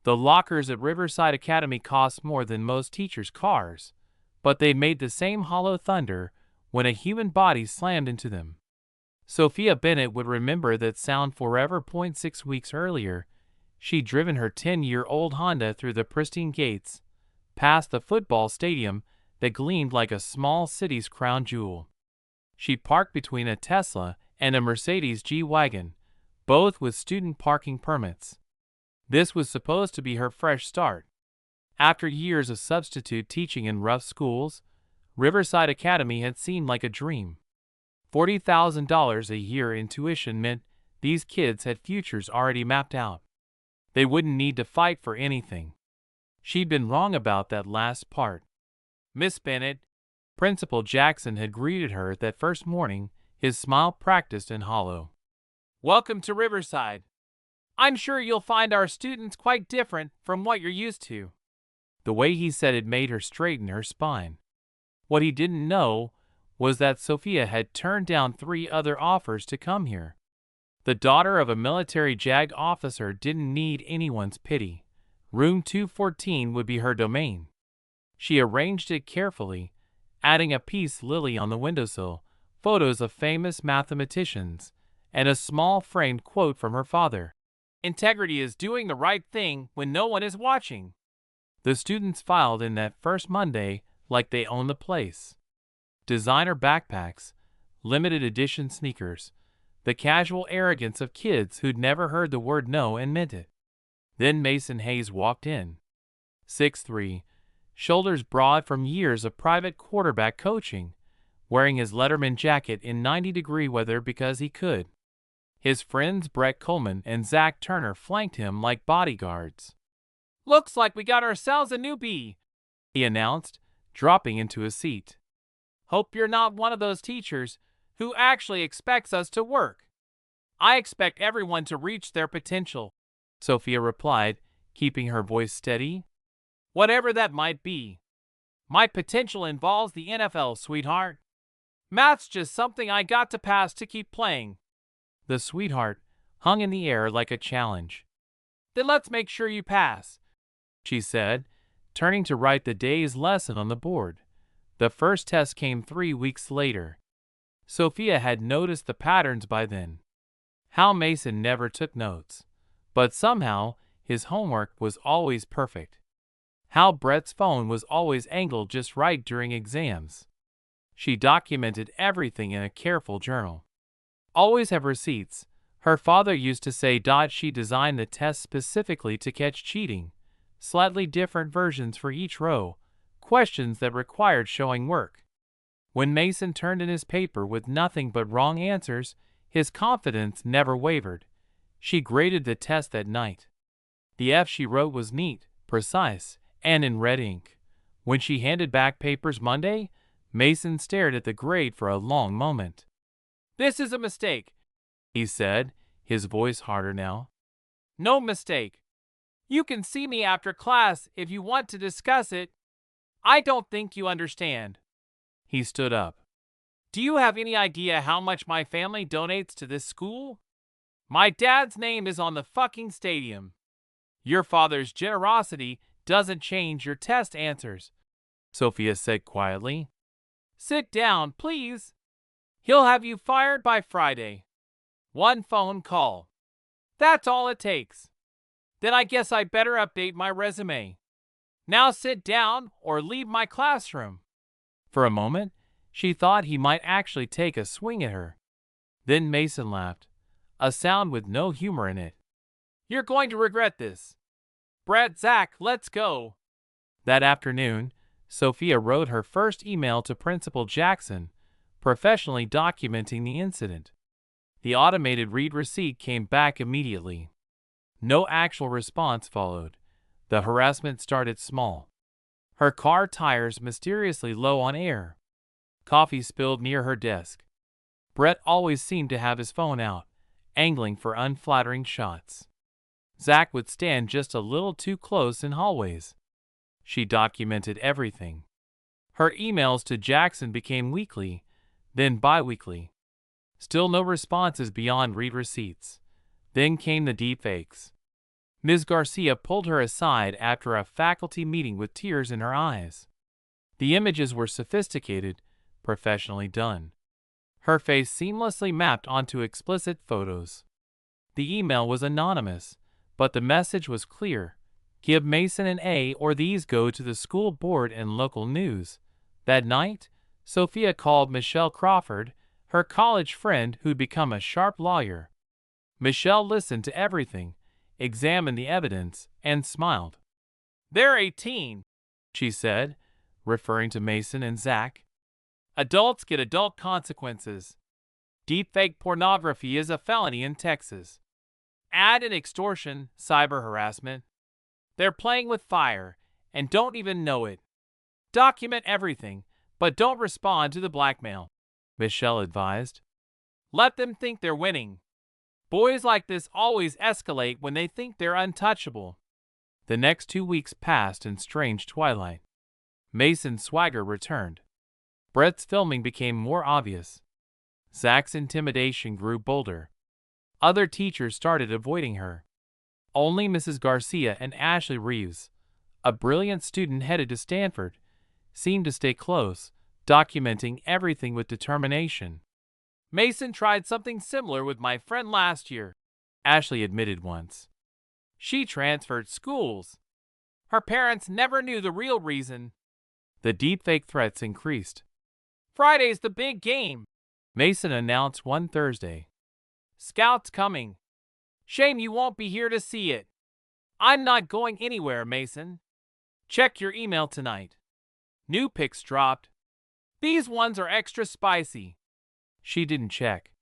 The lockers at Riverside Academy cost more than most teachers' cars, but they made the same hollow thunder when a human body slammed into them. Sophia Bennett would remember that sound forever. 6 weeks earlier, she'd driven her 10-year-old Honda through the pristine gates, past the football stadium that gleamed like a small city's crown jewel. She parked between a Tesla and a Mercedes G-Wagon, both with student parking permits. This was supposed to be her fresh start. After years of substitute teaching in rough schools, Riverside Academy had seemed like a dream. $40,000 a year in tuition meant these kids had futures already mapped out. They wouldn't need to fight for anything. She'd been wrong about that last part. "Miss Bennett," Principal Jackson had greeted her that first morning, his smile practiced and hollow. "Welcome to Riverside. I'm sure you'll find our students quite different from what you're used to." The way he said it made her straighten her spine. What he didn't know was that Sophia had turned down 3 other offers to come here. The daughter of a military JAG officer didn't need anyone's pity. Room 214 would be her domain. She arranged it carefully, adding a peace lily on the windowsill, photos of famous mathematicians, and a small framed quote from her father. "Integrity is doing the right thing when no one is watching." The students filed in that first Monday like they owned the place. Designer backpacks, limited edition sneakers, the casual arrogance of kids who'd never heard the word no and meant it. Then Mason Hayes walked in. 6'3", shoulders broad from years of private quarterback coaching, wearing his Letterman jacket in 90-degree weather because he could. His friends Brett Coleman and Zach Turner flanked him like bodyguards. "Looks like we got ourselves a newbie," he announced, dropping into a seat. "Hope you're not one of those teachers who actually expects us to work." "I expect everyone to reach their potential," Sophia replied, keeping her voice steady. "Whatever that might be. My potential involves the NFL, sweetheart. Math's just something I got to pass to keep playing." The sweetheart hung in the air like a challenge. "Then let's make sure you pass," she said, turning to write the day's lesson on the board. The first test came 3 weeks later. Sophia had noticed the patterns by then. Hal Mason never took notes, but somehow his homework was always perfect. Hal Brett's phone was always angled just right during exams. She documented everything in a careful journal. "Always have receipts," her father used to say. She designed the test specifically to catch cheating, slightly different versions for each row, questions that required showing work. When Mason turned in his paper with nothing but wrong answers, his confidence never wavered. She graded the test that night. The F she wrote was neat, precise, and in red ink. When she handed back papers Monday, Mason stared at the grade for a long moment. "This is a mistake," he said, his voice harder now. "No mistake. You can see me after class if you want to discuss it. I don't think you understand." He stood up. "Do you have any idea how much my family donates to this school? My dad's name is on the fucking stadium. Your father's generosity doesn't change your test answers," Sophia said quietly. "Sit down, please. He'll have you fired by Friday. 1 phone call. That's all it takes. Then I guess I better update my resume. Now sit down or leave my classroom." For a moment, she thought he might actually take a swing at her. Then Mason laughed, a sound with no humor in it. "You're going to regret this. Brett, Zach, let's go." That afternoon, Sophia wrote her first email to Principal Jackson, professionally documenting the incident. The automated read receipt came back immediately. No actual response followed. The harassment started small. Her car tires mysteriously low on air. Coffee spilled near her desk. Brett always seemed to have his phone out, angling for unflattering shots. Zach would stand just a little too close in hallways. She documented everything. Her emails to Jackson became weekly, then bi-weekly. Still no responses beyond read receipts. Then came the deepfakes. Ms. Garcia pulled her aside after a faculty meeting with tears in her eyes. The images were sophisticated, professionally done. Her face seamlessly mapped onto explicit photos. The email was anonymous, but the message was clear. Give Mason an A or these go to the school board and local news. That night, Sophia called Michelle Crawford, her college friend who'd become a sharp lawyer. Michelle listened to everything, examined the evidence, and smiled. "They're 18, she said, referring to Mason and Zach. "Adults get adult consequences. Deepfake pornography is a felony in Texas. Add an extortion, cyber harassment. They're playing with fire and don't even know it. Document everything, but don't respond to the blackmail," Michelle advised. "Let them think they're winning. Boys like this always escalate when they think they're untouchable." The next 2 weeks passed in strange twilight. Mason's swagger returned. Brett's filming became more obvious. Zach's intimidation grew bolder. Other teachers started avoiding her. Only Mrs. Garcia and Ashley Reeves, a brilliant student headed to Stanford, seemed to stay close, documenting everything with determination. "Mason tried something similar with my friend last year," Ashley admitted once. "She transferred schools. Her parents never knew the real reason." The deepfake threats increased. "Friday's the big game," Mason announced one Thursday. "Scouts coming. Shame you won't be here to see it." "I'm not going anywhere, Mason. Check your email tonight. New pics dropped. These ones are extra spicy." She didn't check.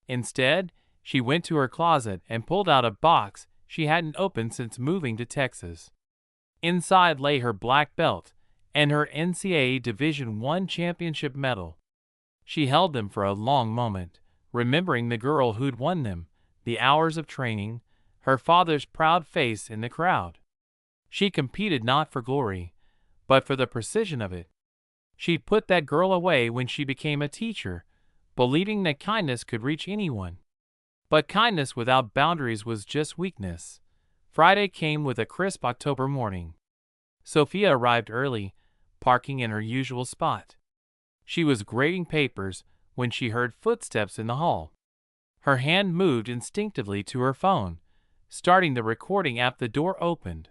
Instead, she went to her closet and pulled out a box she hadn't opened since moving to Texas. Inside lay her black belt and her NCAA Division I championship medal. She held them for a long moment, remembering the girl who'd won them, the hours of training, her father's proud face in the crowd. She competed not for glory, but for the precision of it. She'd put that girl away when she became a teacher, believing that kindness could reach anyone. But kindness without boundaries was just weakness. Friday came with a crisp October morning. Sophia arrived early, parking in her usual spot. She was grading papers when she heard footsteps in the hall. Her hand moved instinctively to her phone, starting the recording app. The door opened.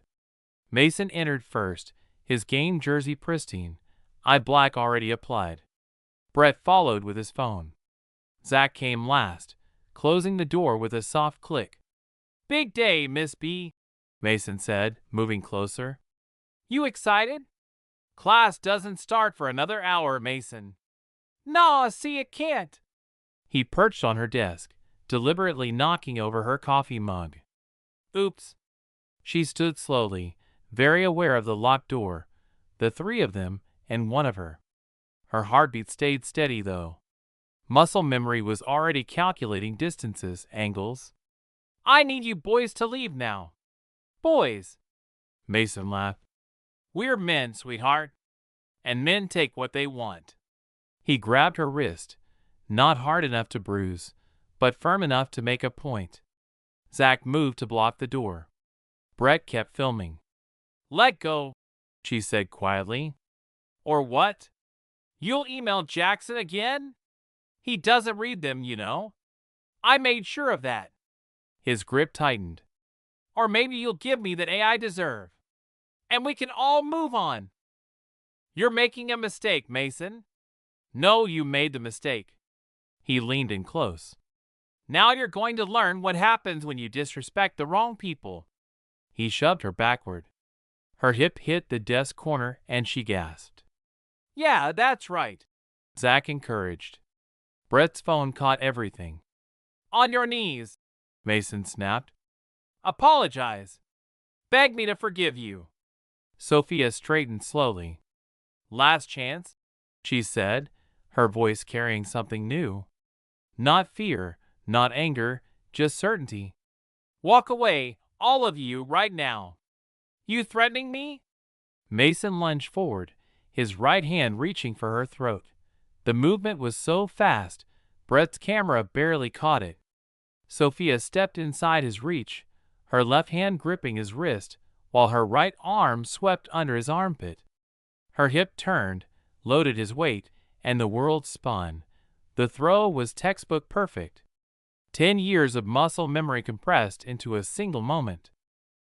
Mason entered first, his game jersey pristine, eye black already applied. Brett followed with his phone. Zach came last, closing the door with a soft click. "Big day, Miss B," Mason said, moving closer. "You excited?" "Class doesn't start for another hour, Mason." "Nah, see, it can't." He perched on her desk, deliberately knocking over her coffee mug. "Oops." She stood slowly, very aware of the locked door, the three of them and one of her. Her heartbeat stayed steady, though. Muscle memory was already calculating distances, angles. "I need you boys to leave now." "Boys?" Mason laughed. "We're men, sweetheart. And men take what they want." He grabbed her wrist, not hard enough to bruise, but firm enough to make a point. Zach moved to block the door. Brett kept filming. "Let go," she said quietly. "Or what? You'll email Jackson again? He doesn't read them, you know. I made sure of that." His grip tightened. "Or maybe you'll give me that A I deserve. And we can all move on." "You're making a mistake, Mason." "No, you made the mistake." He leaned in close. "Now you're going to learn what happens when you disrespect the wrong people." He shoved her backward. Her hip hit the desk corner and she gasped. "Yeah, that's right," Zach encouraged. Brett's phone caught everything. "On your knees," Mason snapped. "Apologize. Beg me to forgive you." Sophia straightened slowly. "Last chance," she said, her voice carrying something new. Not fear, not anger, just certainty. "Walk away, all of you, right now." "You threatening me?" Mason lunged forward, his right hand reaching for her throat. The movement was so fast, Brett's camera barely caught it. Sophia stepped inside his reach, her left hand gripping his wrist while her right arm swept under his armpit. Her hip turned, loaded his weight, and the world spun. The throw was textbook perfect. 10 years of muscle memory compressed into a single moment.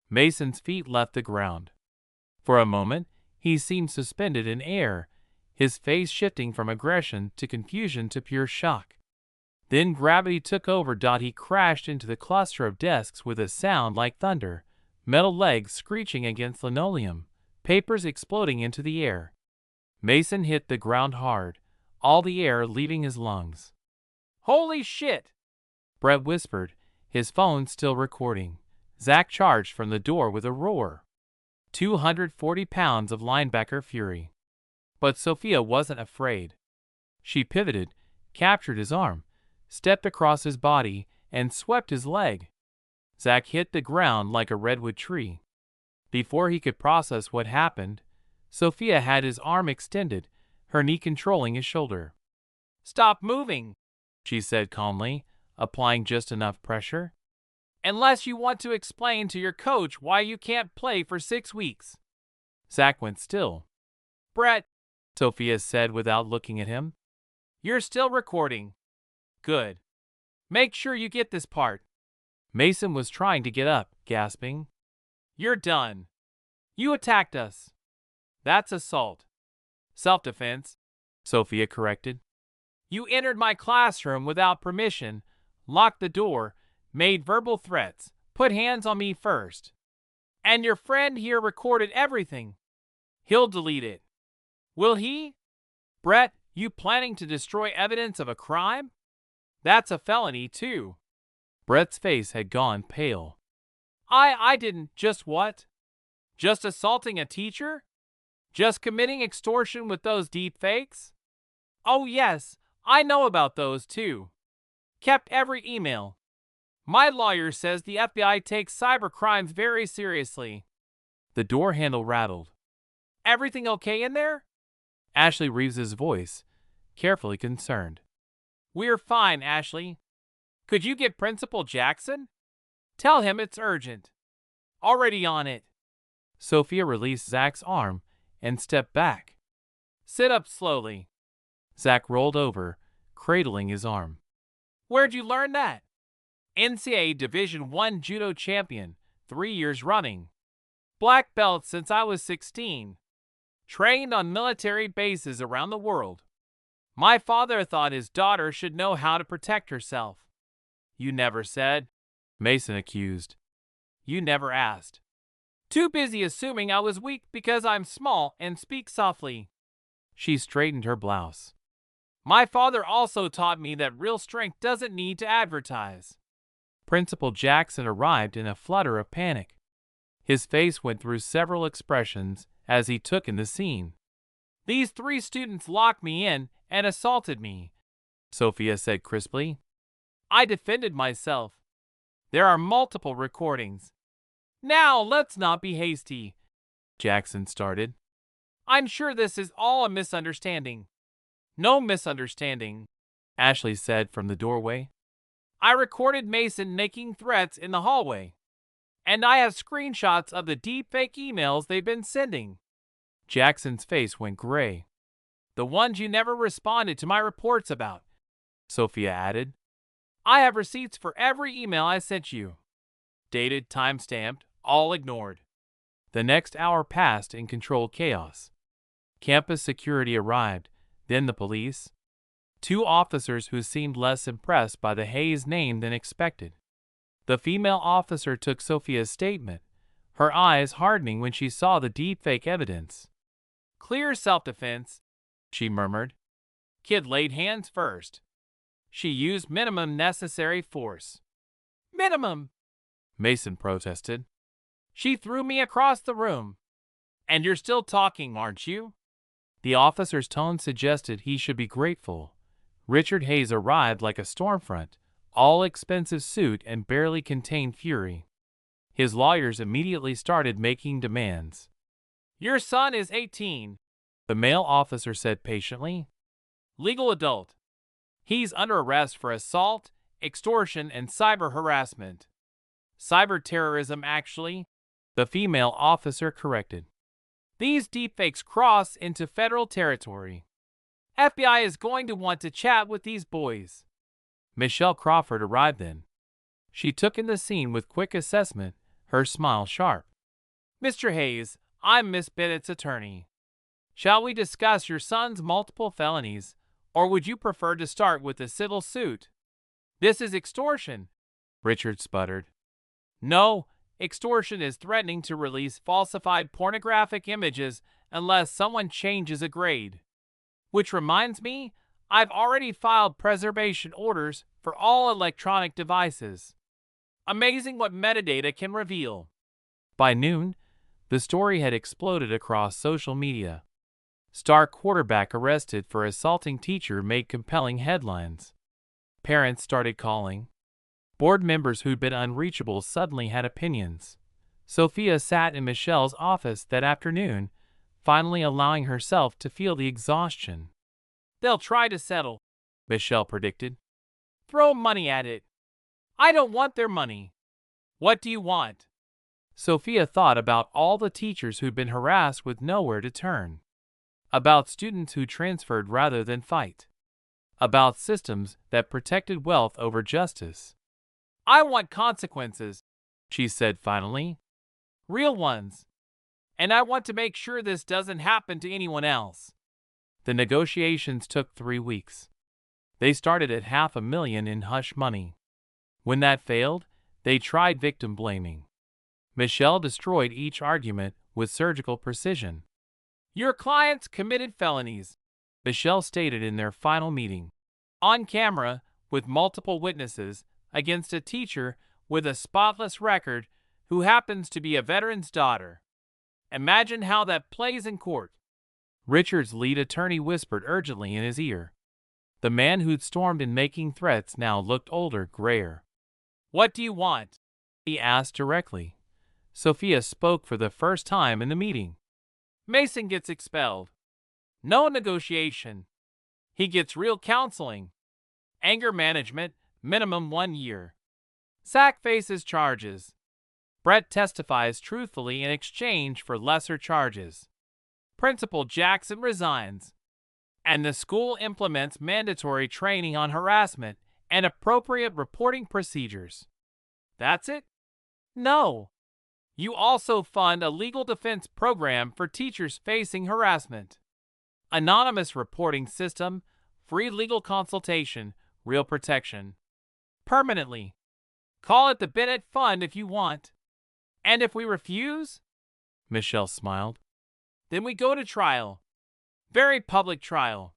Mason's feet left the ground. For a moment, he seemed suspended in air, his face shifting from aggression to confusion to pure shock. Then gravity took over. He crashed into the cluster of desks with a sound like thunder, metal legs screeching against linoleum, papers exploding into the air. Mason hit the ground hard, all the air leaving his lungs. "Holy shit!" Brett whispered, his phone still recording. Zach charged from the door with a roar. 240 pounds of linebacker fury. But Sophia wasn't afraid. She pivoted, captured his arm, stepped across his body, and swept his leg. Zach hit the ground like a redwood tree. Before he could process what happened, Sophia had his arm extended, her knee controlling his shoulder. "Stop moving," she said calmly, applying just enough pressure. "Unless you want to explain to your coach why you can't play for 6 weeks." Zach went still. "Brett," Sophia said without looking at him, "you're still recording." "Good. Make sure you get this part." Mason was trying to get up, gasping. "You're done. You attacked us." "That's assault." "Self-defense," Sophia corrected. "You entered my classroom without permission, locked the door, made verbal threats, put hands on me first. And your friend here recorded everything. He'll delete it." "Will he?" "Brett, you planning to destroy evidence of a crime? That's a felony, too." Brett's face had gone pale. I didn't. Just what? Just assaulting a teacher? Just committing extortion with those deep fakes? Oh yes, I know about those too. Kept every email. My lawyer says the FBI takes cyber crimes very seriously." The door handle rattled. "Everything okay in there?" Ashley Reeves's voice, carefully concerned. "We're fine, Ashley. Could you get Principal Jackson? Tell him it's urgent." "Already on it." Sophia released Zach's arm and stepped back. "Sit up slowly." Zach rolled over, cradling his arm. "Where'd you learn that?" "NCAA Division I judo champion, 3 years running. Black belt since I was 16. Trained on military bases around the world. My father thought his daughter should know how to protect herself." "You never said," Mason accused. "You never asked." "Too busy assuming I was weak because I'm small and speak softly." She straightened her blouse. "My father also taught me that real strength doesn't need to advertise." Principal Jackson arrived in a flutter of panic. His face went through several expressions as he took in the scene. "These 3 students locked me in and assaulted me," Sophia said crisply. "I defended myself. There are multiple recordings." "Now let's not be hasty," Jackson started. "I'm sure this is all a misunderstanding." "No misunderstanding," Ashley said from the doorway. "I recorded Mason making threats in the hallway. And I have screenshots of the deepfake emails they've been sending." Jackson's face went gray. "The ones you never responded to my reports about," Sophia added. "I have receipts for every email I sent you. Dated, time-stamped, all ignored." The next hour passed in controlled chaos. Campus security arrived, then the police. 2 officers who seemed less impressed by the Hayes name than expected. The female officer took Sophia's statement, her eyes hardening when she saw the deepfake evidence. "Clear self-defense," she murmured. "Kid laid hands first. She used minimum necessary force." "Minimum," Mason protested. "She threw me across the room." "And you're still talking, aren't you?" The officer's tone suggested he should be grateful. Richard Hayes arrived like a stormfront, all-expensive suit and barely contained fury. His lawyers immediately started making demands. "Your son is 18, the male officer said patiently. "Legal adult. He's under arrest for assault, extortion, and cyber harassment." Cyber terrorism, actually, the female officer corrected. These deepfakes cross into federal territory. FBI is going to want to chat with these boys. Michelle Crawford arrived then. She took in the scene with quick assessment, her smile sharp. Mr. Hayes, I'm Miss Bennett's attorney. Shall we discuss your son's multiple felonies, or would you prefer to start with a civil suit? This is extortion, Richard sputtered. No, extortion is threatening to release falsified pornographic images unless someone changes a grade. Which reminds me, I've already filed preservation orders for all electronic devices. Amazing what metadata can reveal. By noon, the story had exploded across social media. Star quarterback arrested for assaulting teacher made compelling headlines. Parents started calling. Board members who'd been unreachable suddenly had opinions. Sophia sat in Michelle's office that afternoon, finally allowing herself to feel the exhaustion. They'll try to settle, Michelle predicted. Throw money at it. I don't want their money. What do you want? Sophia thought about all the teachers who'd been harassed with nowhere to turn. About students who transferred rather than fight. About systems that protected wealth over justice. I want consequences, she said finally. Real ones. And I want to make sure this doesn't happen to anyone else. The negotiations took 3 weeks. They started at $500,000 in hush money. When that failed, they tried victim blaming. Michelle destroyed each argument with surgical precision. Your clients committed felonies, Michelle stated in their final meeting. On camera, with multiple witnesses, against a teacher with a spotless record who happens to be a veteran's daughter. Imagine how that plays in court. Richard's lead attorney whispered urgently in his ear. The man who'd stormed in making threats now looked older, grayer. What do you want? He asked directly. Sophia spoke for the first time in the meeting. Mason gets expelled. No negotiation. He gets real counseling. Anger management, minimum 1 year. Zach faces charges. Brett testifies truthfully in exchange for lesser charges. Principal Jackson resigns. And the school implements mandatory training on harassment and appropriate reporting procedures. That's it? No. You also fund a legal defense program for teachers facing harassment. Anonymous reporting system, free legal consultation, real protection. Permanently. Call it the Bennett Fund if you want. And if we refuse? Michelle smiled. Then we go to trial. Very public trial.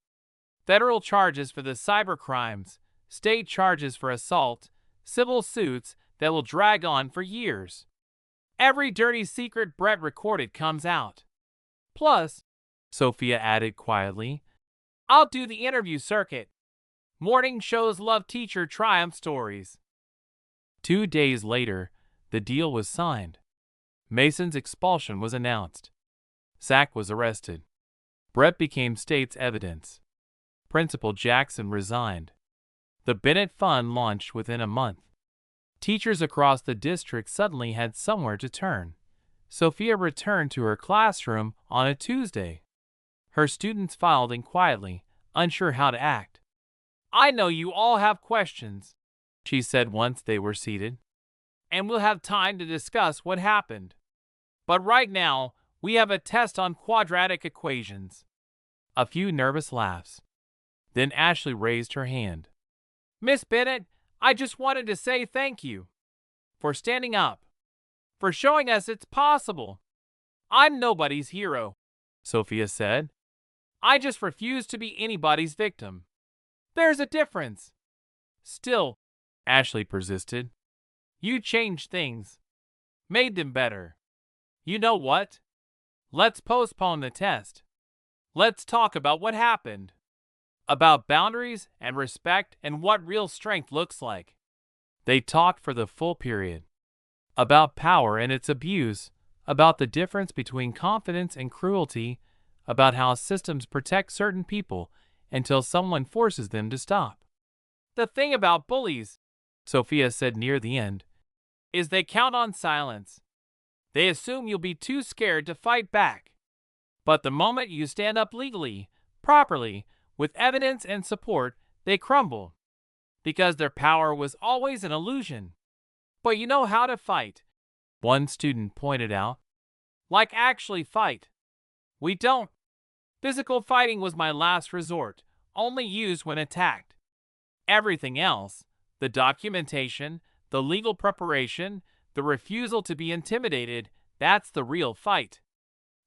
Federal charges for the cyber crimes, state charges for assault, civil suits that will drag on for years. Every dirty secret Brett recorded comes out. Plus, Sophia added quietly, I'll do the interview circuit. Morning shows love teacher triumph stories. 2 days later, the deal was signed. Mason's expulsion was announced. Zach was arrested. Brett became state's evidence. Principal Jackson resigned. The Bennett Fund launched within a month. Teachers across the district suddenly had somewhere to turn. Sophia returned to her classroom on a Tuesday. Her students filed in quietly, unsure how to act. I know you all have questions, she said once they were seated. And we'll have time to discuss what happened. But right now, we have a test on quadratic equations. A few nervous laughs. Then Ashley raised her hand. Miss Bennett, I just wanted to say thank you. For standing up. For showing us it's possible. I'm nobody's hero, Sophia said. I just refuse to be anybody's victim. There's a difference. Still, Ashley persisted. You changed things. Made them better. You know what? Let's postpone the test. Let's talk about what happened. About boundaries and respect and what real strength looks like. They talked for the full period. About power and its abuse, about the difference between confidence and cruelty, about how systems protect certain people until someone forces them to stop. The thing about bullies, Sophia said near the end, is they count on silence. They assume you'll be too scared to fight back. But the moment you stand up legally, properly, with evidence and support, they crumble. Because their power was always an illusion. But you know how to fight, one student pointed out. Like actually fight. We don't. Physical fighting was my last resort, only used when attacked. Everything else, the documentation, the legal preparation, the refusal to be intimidated, that's the real fight.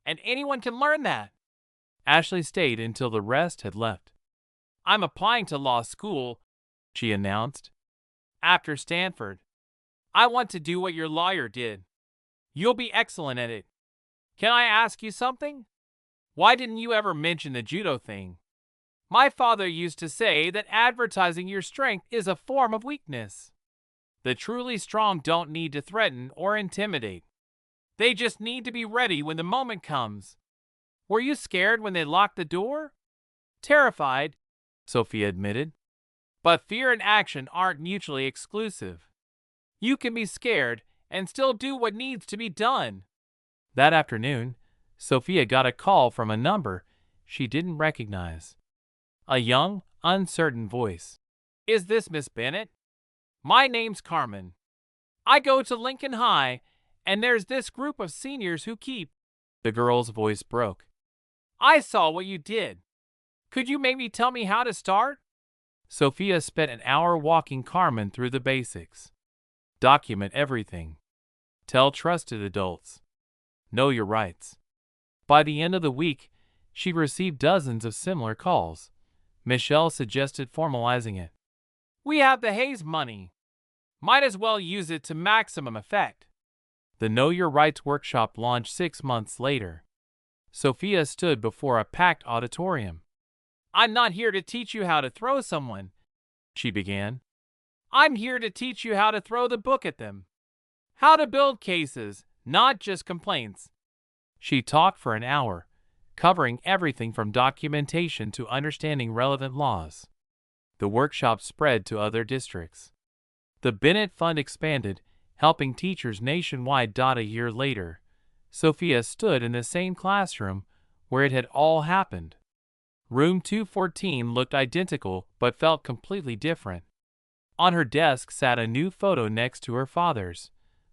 And anyone can learn that. Ashley stayed until the rest had left. I'm applying to law school, she announced. After Stanford. I want to do what your lawyer did. You'll be excellent at it. Can I ask you something? Why didn't you ever mention the judo thing? My father used to say that advertising your strength is a form of weakness. The truly strong don't need to threaten or intimidate. They just need to be ready when the moment comes. Were you scared when they locked the door? Terrified, Sophia admitted. But fear and action aren't mutually exclusive. You can be scared and still do what needs to be done. That afternoon, Sophia got a call from a number she didn't recognize. A young, uncertain voice. Is this Miss Bennett? My name's Carmen. I go to Lincoln High, and there's this group of seniors who keep... The girl's voice broke. I saw what you did. Could you maybe tell me how to start? Sophia spent an hour walking Carmen through the basics. Document everything. Tell trusted adults. Know your rights. By the end of the week, she received dozens of similar calls. Michelle suggested formalizing it. We have the Hayes money. Might as well use it to maximum effect. The Know Your Rights workshop launched 6 months later. Sophia stood before a packed auditorium. I'm not here to teach you how to throw someone, she began. I'm here to teach you how to throw the book at them. How to build cases, not just complaints. She talked for an hour, covering everything from documentation to understanding relevant laws. The workshop spread to other districts. The Bennett Fund expanded, helping teachers nationwide. A year later, Sophia stood in the same classroom where it had all happened. Room 214 looked identical but felt completely different. On her desk sat a new photo next to her father's,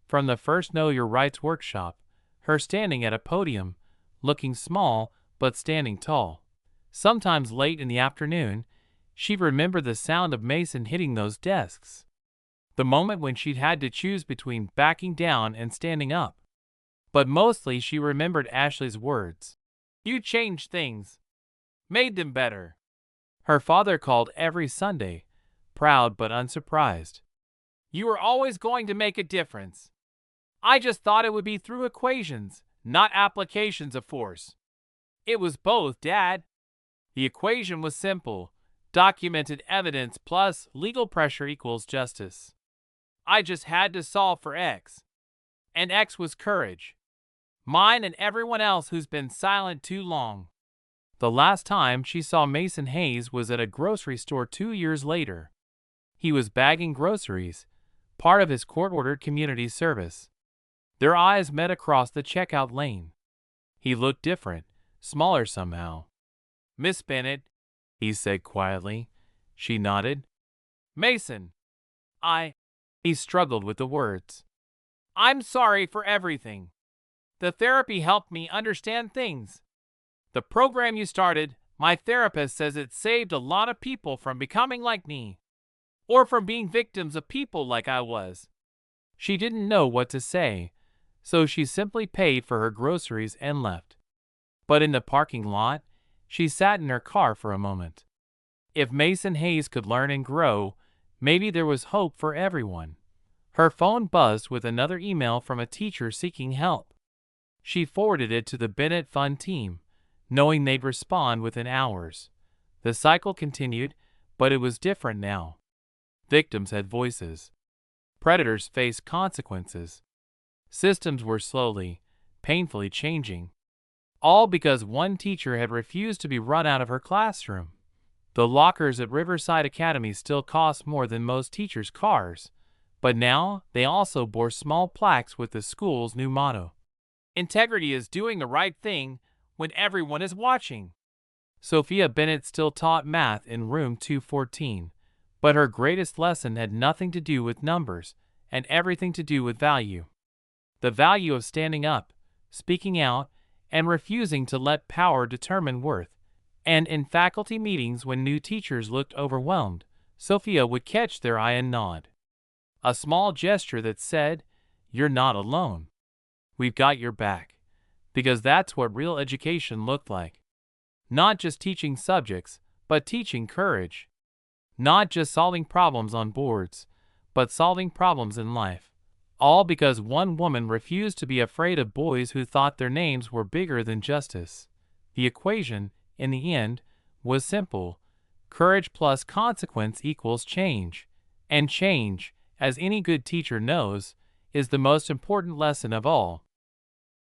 from the first Know Your Rights workshop, her standing at a podium, looking small but standing tall. Sometimes late in the afternoon, she remembered the sound of Mason hitting those desks. The moment when she'd had to choose between backing down and standing up. But mostly she remembered Ashley's words. You changed things. Made them better. Her father called every Sunday, proud but unsurprised. You were always going to make a difference. I just thought it would be through equations, not applications of force. It was both, Dad. The equation was simple. Documented evidence plus legal pressure equals justice. I just had to solve for X. And X was courage. Mine and everyone else who's been silent too long. The last time she saw Mason Hayes was at a grocery store 2 years later. He was bagging groceries, part of his court-ordered community service. Their eyes met across the checkout lane. He looked different, smaller somehow. Miss Bennett, he said quietly. She nodded. Mason. He struggled with the words. I'm sorry for everything. The therapy helped me understand things. The program you started, my therapist says it saved a lot of people from becoming like me. Or from being victims of people like I was. She didn't know what to say, so she simply paid for her groceries and left. But in the parking lot, she sat in her car for a moment. If Mason Hayes could learn and grow, maybe there was hope for everyone. Her phone buzzed with another email from a teacher seeking help. She forwarded it to the Bennett Fund team, knowing they'd respond within hours. The cycle continued, but it was different now. Victims had voices. Predators faced consequences. Systems were slowly, painfully changing. All because one teacher had refused to be run out of her classroom. The lockers at Riverside Academy still cost more than most teachers' cars, But now they also bore small plaques with the school's new motto: "Integrity is doing the right thing when everyone is watching." Sophia Bennett still taught math in room 214, but her greatest lesson had nothing to do with numbers and everything to do with value. The value of standing up, speaking out, and refusing to let power determine worth. And in faculty meetings, when new teachers looked overwhelmed, Sophia would catch their eye and nod. A small gesture that said, "You're not alone. We've got your back." Because that's what real education looked like. Not just teaching subjects, but teaching courage. Not just solving problems on boards, but solving problems in life. All because one woman refused to be afraid of boys who thought their names were bigger than justice. The equation, in the end, was simple: courage plus consequence equals change. And change, as any good teacher knows, is the most important lesson of all.